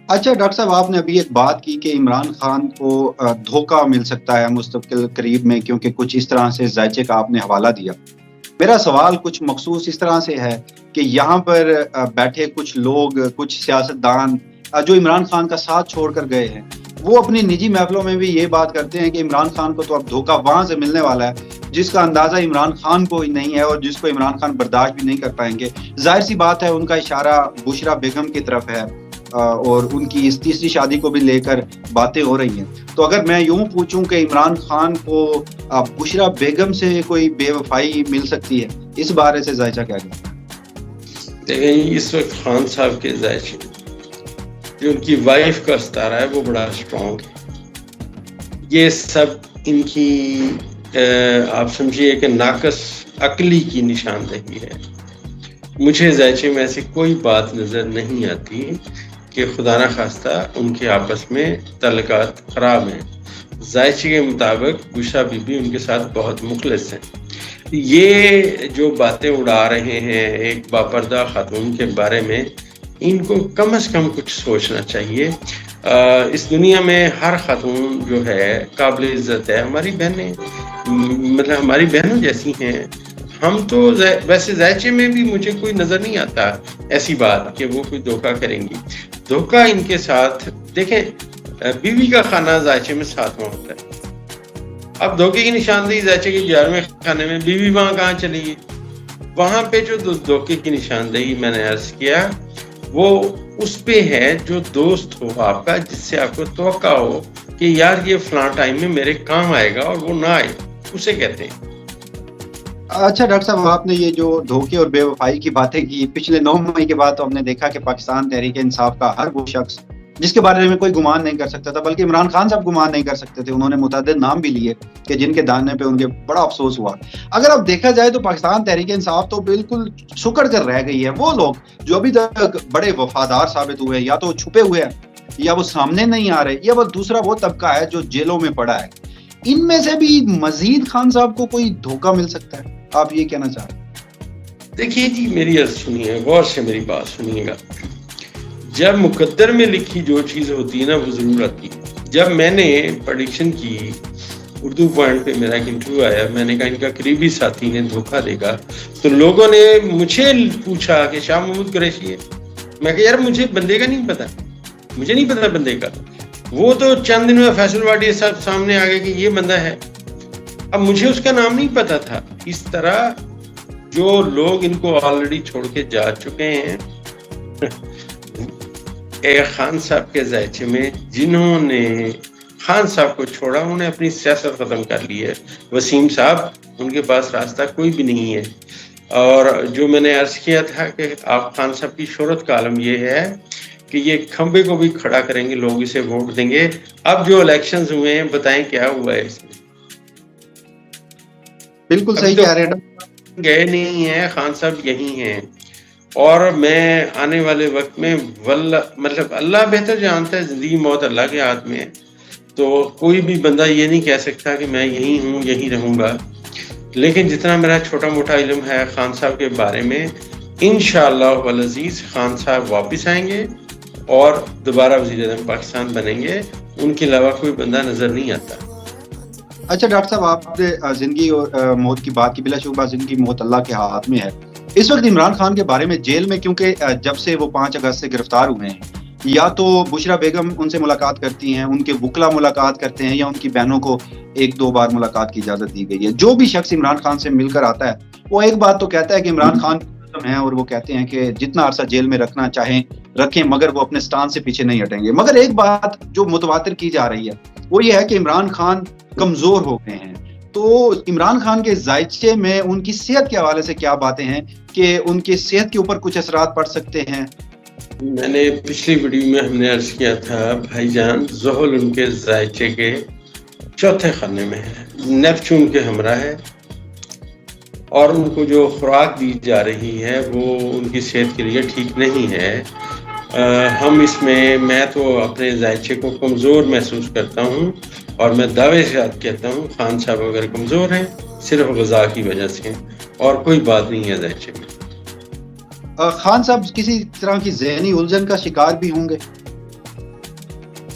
اچھا ڈاکٹر صاحب، آپ نے ابھی ایک بات کی کہ عمران خان کو دھوکہ مل سکتا ہے مستقبل قریب میں، کیونکہ کچھ اس طرح سے ذائچے کا آپ نے حوالہ دیا. میرا سوال کچھ مخصوص اس طرح سے ہے کہ یہاں پر بیٹھے کچھ لوگ، کچھ سیاستدان جو عمران خان کا ساتھ چھوڑ کر گئے ہیں، وہ اپنی نجی محفلوں میں بھی یہ بات کرتے ہیں کہ عمران خان کو تو اب دھوکہ وہاں سے ملنے والا ہے جس کا اندازہ عمران خان کو ہی نہیں ہے اور جس کو عمران خان برداشت بھی نہیں کر پائیں گے. ظاہر سی بات ہے ان کا اشارہ بشرا بیگم کی طرف ہے، اور ان کی اس تیسری شادی کو بھی لے کر باتیں ہو رہی ہیں. تو اگر میں یوں پوچھوں کہ عمران خان کو بشرا بیگم سے کوئی بے وفائی مل سکتی ہے، اس بارے سے ذائچہ کیا کہتے ہیں؟ دیکھیں، اس وقت خان صاحب کے ذائچے جو ان کی وائف کا ستارہ ہے وہ بڑا اسٹرانگ ہے. یہ سب ان کی آپ سمجھیے کہ ناقص عقلی کی نشاندہی ہے. مجھے ذائچے میں ایسی کوئی بات نظر نہیں آتی کہ خدا نہ خواستہ ان کے آپس میں تعلقات خراب ہیں. ذائچے کے مطابق بشرا بی بی ان کے ساتھ بہت مخلص ہیں. یہ جو باتیں اڑا رہے ہیں ایک باپردہ خاتون کے بارے میں، ان کو کم از کم کچھ سوچنا چاہیے. اس دنیا میں ہر خاتون جو ہے قابل عزت ہے. ہماری بہنیں مطلب ہماری بہنوں جیسی ہیں. ہم تو ویسے ذائچے میں بھی مجھے کوئی نظر نہیں آتا ایسی بات کہ وہ کوئی دھوکہ کریں گی. دھوکہ ان کے ساتھ دیکھیں، بیوی کا کھانا ذائچے میں ساتواں ہوتا ہے. اب دھوکے کی نشاندہی ذائچے کے 11ویں کھانے میں، بیوی وہاں کہاں چلی گئی؟ وہاں پہ جو دھوکے کی نشاندہی میں نے عرض کیا وہ اس پہ ہے جو دوست ہو آپ کا، جس سے آپ کو توقع ہو کہ یار یہ فلاں ٹائم میں میرے کام آئے گا اور وہ نہ آئے، اسے کہتے ہیں. اچھا ڈاکٹر صاحب، آپ نے یہ جو دھوکے اور بے وفائی کی باتیں کی، پچھلے 9 مئی کے بعد تو ہم نے دیکھا کہ پاکستان تحریک انصاف کا ہر وہ شخص جس کے بارے میں کوئی گمان نہیں کر سکتا تھا، بلکہ عمران خان صاحب گمان نہیں کر سکتے تھے، انہوں نے متعدد نام بھی لیے کہ جن کے دانے پہ ان کے بڑا افسوس ہوا. اگر اب دیکھا جائے تو پاکستان تحریک انصاف تو بالکل سکڑ کر رہ گئی ہے. وہ لوگ جو ابھی تک بڑے وفادار ثابت ہوئے، یا تو چھپے ہوئے ہیں یا وہ سامنے نہیں آ رہے، یا وہ دوسرا وہ طبقہ ہے جو جیلوں میں پڑا ہے. ان میں سے بھی مزید خان صاحب کو کوئی دھوکہ مل سکتا ہے، آپ یہ کہنا چاہ رہے ہیں؟ دیکھیے جی، میری عرض سنیے، غور سے میری بات سنیے گا. جب مقدر میں لکھی جو چیز ہوتی ہے نا وہ ضرور آتی ہے. جب میں نے پریڈکشن کی، اردو پوائنٹ پہ میرا ایک انٹرویو آیا، میں نے کہا ان کا قریبی ساتھی نے دھوکہ دے گا، تو لوگوں نے مجھے پوچھا کہ شاہ محمود قریشی ہے. میں کہا یار مجھے بندے کا نہیں پتا، مجھے نہیں پتا بندے کا. وہ تو چند دن میں فیصل واڈی صاحب سامنے آ گئے کہ یہ بندہ ہے. اب مجھے اس کا نام نہیں پتا تھا. اس طرح جو لوگ ان کو آلریڈی چھوڑ کے جا چکے ہیں خان صاحب کے ذائچے میں، جنہوں نے خان صاحب کو چھوڑا انہوں نے اپنی سیاست ختم کر لی ہے. وسیم صاحب، ان کے پاس راستہ کوئی بھی نہیں ہے. اور جو میں نے عرض کیا تھا کہ آپ خان صاحب کی شہرت کا عالم یہ ہے کہ یہ کھمبے کو بھی کھڑا کریں گے، لوگ اسے ووٹ دیں گے. اب جو الیکشنز ہوئے ہیں بتائیں کیا ہوا ہے اس میں؟ بالکل ابھی صحیح تو کہہ رہے ہیں. گئے نہیں ہیں، خان صاحب یہی ہیں. اور میں آنے والے وقت میں مطلب اللہ بہتر جانتا ہے، زندگی موت اللہ کے ہاتھ میں ہے. تو کوئی بھی بندہ یہ نہیں کہہ سکتا کہ میں یہی ہوں، یہی رہوں گا. لیکن جتنا میرا چھوٹا موٹا علم ہے خان صاحب کے بارے میں، انشاءاللہ والعزیز خان صاحب واپس آئیں گے اور دوبارہ وزیر اعظم پاکستان بنیں گے. ان کے علاوہ کوئی بندہ نظر نہیں آتا. اچھا ڈاکٹر صاحب، آپ نے زندگی اور موت کی بات کی. بلا شبہ زندگی موت اللہ کے ہاتھ میں ہے. اس وقت عمران خان کے بارے میں جیل میں، کیونکہ جب سے وہ 5 اگست سے گرفتار ہوئے ہیں، یا تو بشرا بیگم ان سے ملاقات کرتی ہیں، ان کے وکلا ملاقات کرتے ہیں، یا ان کی بہنوں کو 1-2 بار ملاقات کی اجازت دی گئی ہے. جو بھی شخص عمران خان سے مل کر آتا ہے وہ ایک بات تو کہتا ہے کہ عمران خان ہیں، اور وہ کہتے ہیں کہ جتنا عرصہ جیل میں رکھنا چاہیں رکھیں، مگر وہ اپنے سٹان سے پیچھے نہیں ہٹیں گے. مگر ایک بات جو متواتر کی جا رہی ہے وہ یہ ہے کہ عمران خان کمزور ہو گئے ہیں. تو عمران خان کے ذائچے میں ان کی صحت کے حوالے سے کیا باتیں ہیں کہ ان کی صحت کے اوپر کچھ اثرات پڑ سکتے ہیں؟ میں نے پچھلی ویڈیو میں ہم نے عرض کیا تھا بھائی جان، زحل ان کے ذائچے کے 4تھے خانے میں ہے، نیپچون کے ہمراہ ہے، اور ان کو جو خوراک دی جا رہی ہے وہ ان کی صحت کے لیے ٹھیک نہیں ہے. ہم اس میں تو اپنے ذائچے کو کمزور محسوس کرتا ہوں، اور میں دعوے سے کہتا ہوں خان صاحب اگر کمزور ہیں صرف غذا کی وجہ سے، اور کوئی بات نہیں ہے ذائچے میں. خان صاحب کسی طرح کی ذہنی الجھن کا شکار بھی ہوں گے؟